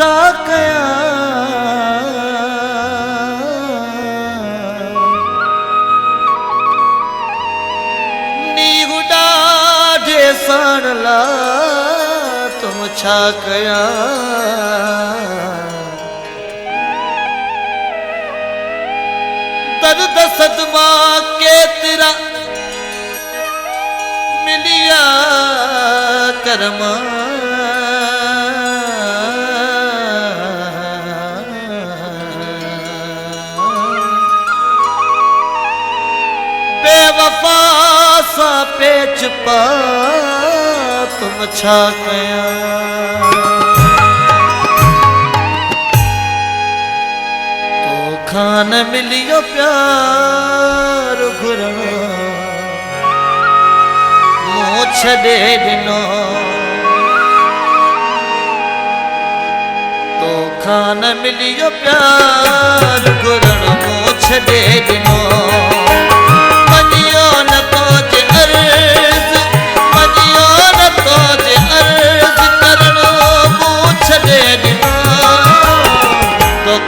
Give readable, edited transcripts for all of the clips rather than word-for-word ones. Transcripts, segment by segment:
छा कयां नीहू ॾाढे साण ला तुम छा कयां दर्द सदमा केतिरा मिलिया करमा बेवफा सा पेच पा तुम छा कयां तो खान मिलियो प्यार घुरणो मूं छॾे ॾिनो तो खान मिलियो प्यार घुरणो मूं छॾे ॾिनो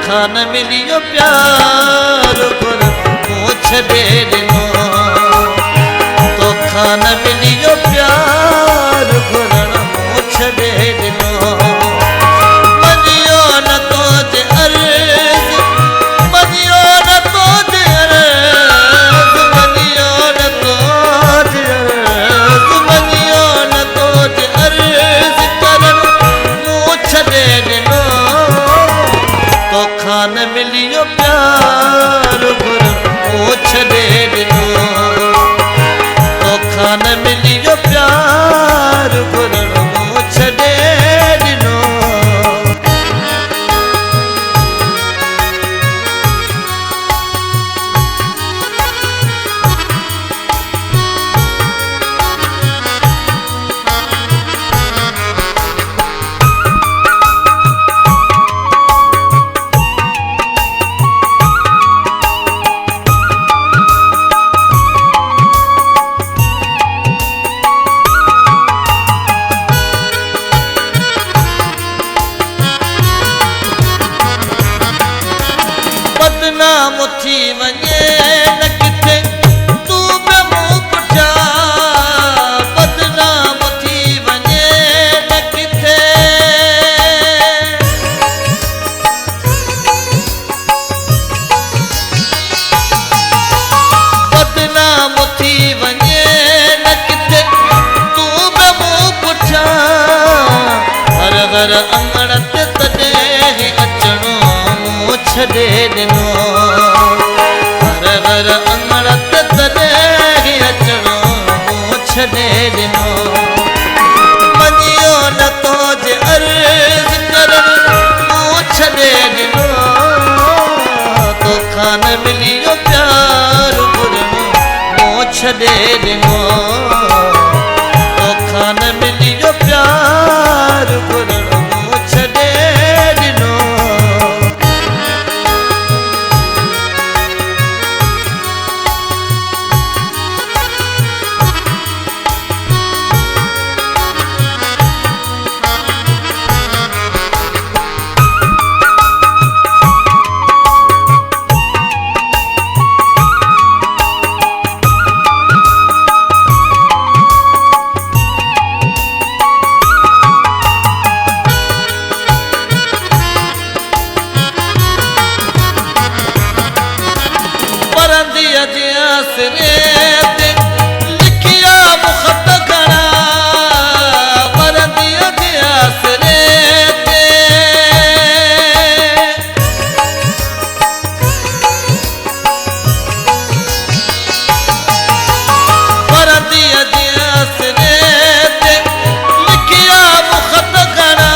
खान मिलियो प्यार घुर मूं छॾे ॾिनो तो खान मिलियो प्यार घुरण मूं छॾे ॾिनो मञियो न तुंहिंजे अर्ज़ मञियो न तुंहिंजे अर्ज़ मञियो न तुंहिंजे अर्ज़ मञियो न तुंहिंजे अर्ज़ करण मूं छॾे ॾिनो तो खान मिलियो प्यार घुर मूं छॾे ॾिनो तो खान मिलियो प्यार घुर मूं छॾे ॾिनो बदनाम थी वञे न किथे तूं बि मूं पुठियां बदनाम थी वञे न किथे बदनाम थी वञे न किथे तूं बि मूं पुठियां हर हर अंगण ते तॾहिं अचणो मूं छॾे ॾिनो हर हर अंगण ते तॾहिं अचणो मूं छॾे ॾिनो मञियो न तुंहिंजे अर्ज़ करण मूं छॾे ॾिनो तो खान मिलियो प्यार घुरणो मूं छॾे ॾिनो तो खान मिलियो प्यार घुरणो मूं छॾे ॾिनो लिखिया मुखत घणा परंदीअ जे आसरे ते परंदीअ जे आसरे ते लिखिया मुखत घणा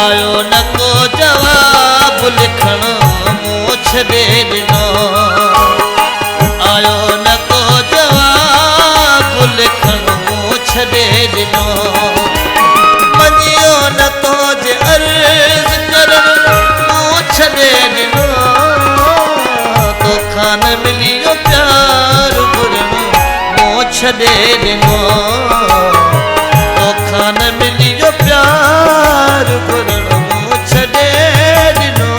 आयो न को जवाब लिखण मूं छॾे ॾिनो आयो न को जवाब लिखण मूं छॾे ॾिनो मञियो न तुंहिंजे अर्ज़ करण मूं छॾे ॾिनो तो खान मिलियो प्यार घुरणो मूं छॾे ॾिनो तो खान मिलियो प्यार प्यार घुरण मूं छॾे ॾिनो।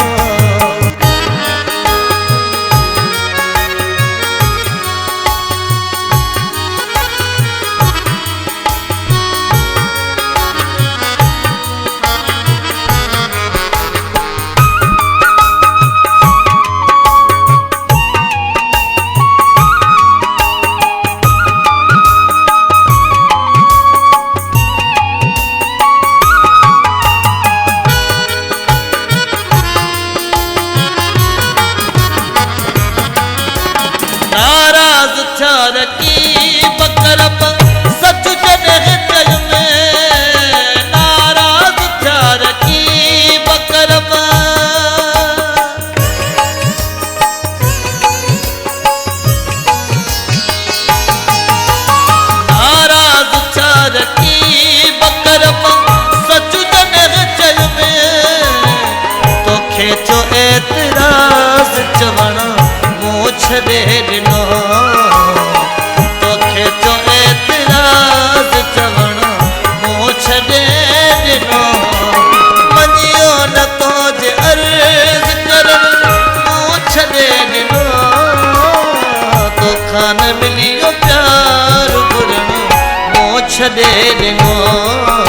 नाराज़ थिया रकीब करब सच जॾहिं चल में, नाराज़ थिया रकीब करब नाराज़ थिया रकीब करब सच जॾहिं चल में, तोखे छो एतिराज़ चवण मूं छॾे ॾिनो। तोखे छो एतिराज़ चवण मूं छॾे ॾिनो। मञियो नथो जे अर्ज़ करण मूं छॾे ॾिनो। तोखां न मिलियो प्यार घुरण मूं छॾे ॾिनो।